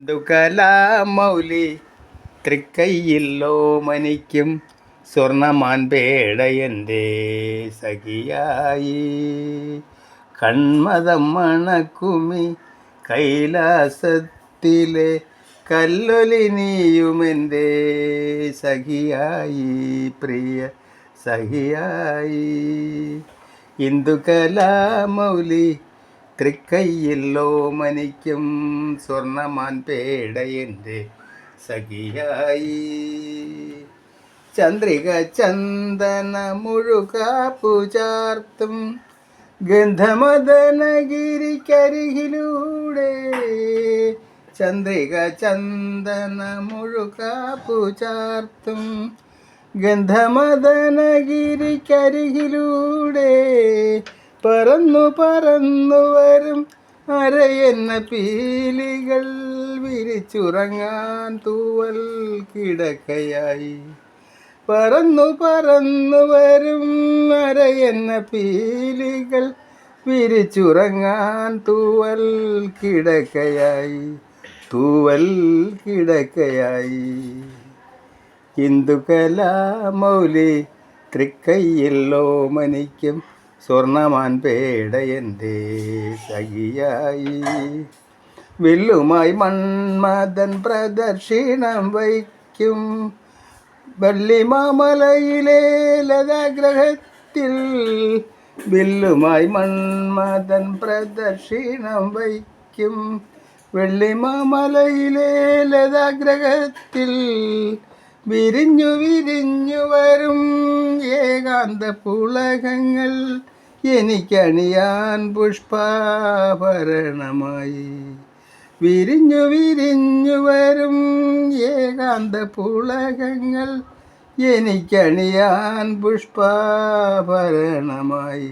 ദുഃഖലാമൗലി തൃക്കൈയില്ലോമനിക്കും സ്വർണമാൻപേടയൻ്റെ സഖിയായി കൺമതം മണക്കുമി കൈലാസത്തിലെ കല്ലൊലി നീയുമെൻ്റെ സഖിയായി പ്രിയ സഖിയായി ഇന്ദുകലാമൗലി തൃക്കൈയില്ലോമനിക്കും സ്വർണമാൻ പേടയൻ്റെ സഖിയായി ചന്ദ്രിക ചന്ദന മുഴുകാപ്പു ചാർത്തും ഗന്ധമദനഗിരിക്കരികിലൂടെ ചന്ദ്രിക ചന്ദന മുഴുകാപ്പു ചാർത്തും ഗന്ധമദനഗിരിക്കരികിലൂടെ പറന്നു പറന്നു വരും അരയെന്ന പീലികൾ വിരിച്ചുറങ്ങാൻ തൂവൽ കിടക്കയായി പറന്നു പറന്നു വരും അരയെന്ന പീലികൾ വിരിച്ചുറങ്ങാൻ തൂവൽ കിടക്കയായി ഇന്ദുകലാമൗലി തൃക്കൈയില്ലോമനിക്കും സ്വർണമാൻ പേടയൻ്റെ സഖിയായി വില്ലുമായി മന്മഥൻ പ്രദക്ഷിണം വയ്ക്കും വള്ളിമാമലയിലെ ലതാഗ്രഹത്തിൽ വില്ലുമായി മന്മഥൻ പ്രദക്ഷിണം വയ്ക്കും വെള്ളിമാമലയിലെ ലതാഗ്രഹത്തിൽ വിരിഞ്ഞു വിരിഞ്ഞു വരും ഏകാന്ത പുളകങ്ങൾ എനിക്കണിയാൻ പുഷ്പാഭരണമായി വിരിഞ്ഞു വിരിഞ്ഞു വരും ഏകാന്ത പുളകങ്ങൾ എനിക്കണിയാൻ പുഷ്പാഭരണമായി